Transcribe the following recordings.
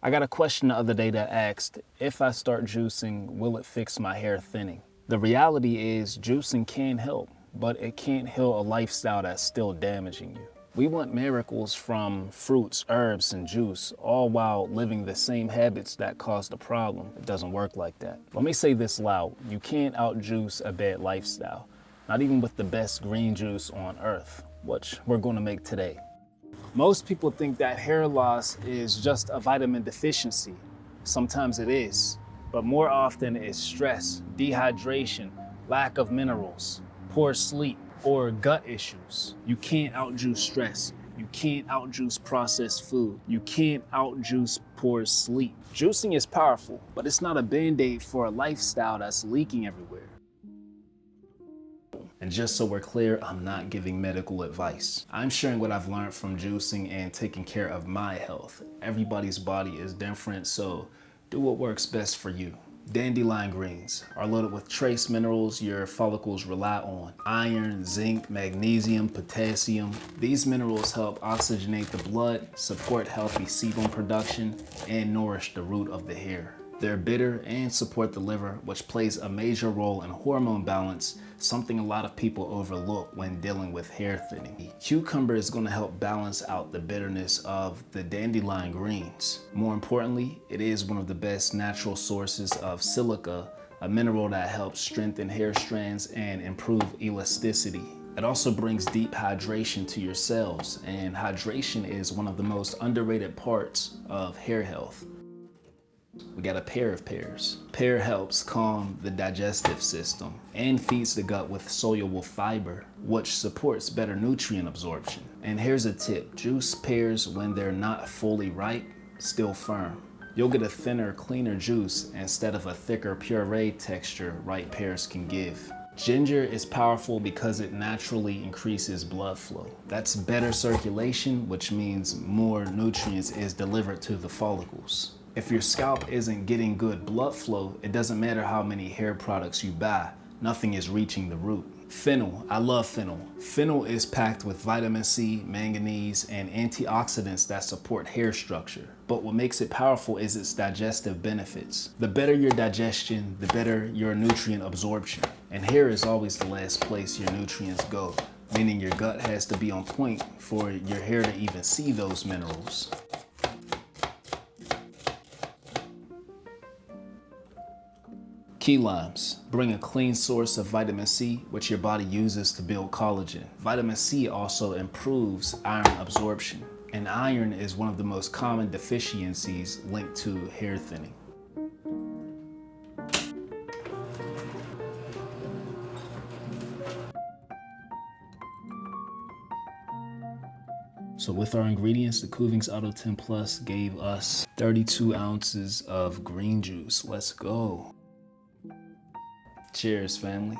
I got a question the other day that asked, if I start juicing, will it fix my hair thinning? The reality is juicing can help, but it can't heal a lifestyle that's still damaging you. We want miracles from fruits, herbs, and juice, all while living the same habits that cause the problem. It doesn't work like that. Let me say this loud. You can't outjuice a bad lifestyle, not even with the best green juice on earth, which we're going to make today. Most people think that hair loss is just a vitamin deficiency. Sometimes it is, but more often it's stress, dehydration, lack of minerals, poor sleep, or gut issues. You can't outjuice stress. You can't outjuice processed food. You can't outjuice poor sleep. Juicing is powerful, but it's not a band-aid for a lifestyle that's leaking everywhere. And just so we're clear, I'm not giving medical advice. I'm sharing what I've learned from juicing and taking care of my health. Everybody's body is different, so do what works best for you. Dandelion greens are loaded with trace minerals your follicles rely on. Iron, zinc, magnesium, potassium. These minerals help oxygenate the blood, support healthy sebum production, and nourish the root of the hair. They're bitter and support the liver, which plays a major role in hormone balance, something a lot of people overlook when dealing with hair thinning. Cucumber is going to help balance out the bitterness of the dandelion greens. More importantly, it is one of the best natural sources of silica, a mineral that helps strengthen hair strands and improve elasticity. It also brings deep hydration to your cells, and hydration is one of the most underrated parts of hair health. We got a pair of pears. Pear helps calm the digestive system and feeds the gut with soluble fiber, which supports better nutrient absorption. And here's a tip: juice pears when they're not fully ripe, still firm. You'll get a thinner, cleaner juice instead of a thicker puree texture ripe pears can give. Ginger is powerful because it naturally increases blood flow. That's better circulation, which means more nutrients is delivered to the follicles. If your scalp isn't getting good blood flow, it doesn't matter how many hair products you buy, nothing is reaching the root. Fennel, I love fennel. Fennel is packed with vitamin C, manganese, and antioxidants that support hair structure. But what makes it powerful is its digestive benefits. The better your digestion, the better your nutrient absorption. And hair is always the last place your nutrients go, meaning your gut has to be on point for your hair to even see those minerals. Key limes bring a clean source of vitamin C, which your body uses to build collagen. Vitamin C also improves iron absorption, and iron is one of the most common deficiencies linked to hair thinning. So with our ingredients, the Kuvings Auto 10 Plus gave us 32 ounces of green juice. Let's go. Cheers, family.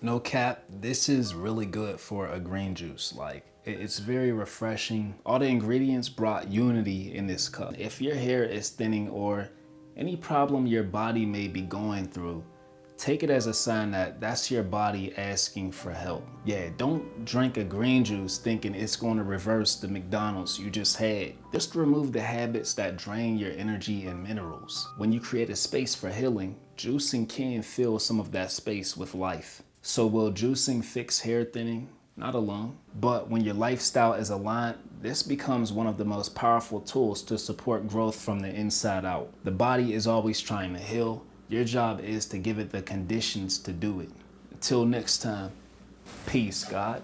No cap, this is really good for a green juice. Like, it's very refreshing. All the ingredients brought unity in this cup. If your hair is thinning or any problem your body may be going through, take it as a sign that that's your body asking for help. Yeah, don't drink a green juice thinking it's going to reverse the McDonald's you just had. Just remove the habits that drain your energy and minerals. When you create a space for healing, juicing can fill some of that space with life. So will juicing fix hair thinning? Not alone. But when your lifestyle is aligned, this becomes one of the most powerful tools to support growth from the inside out. The body is always trying to heal. Your job is to give it the conditions to do it. Until next time, peace, God.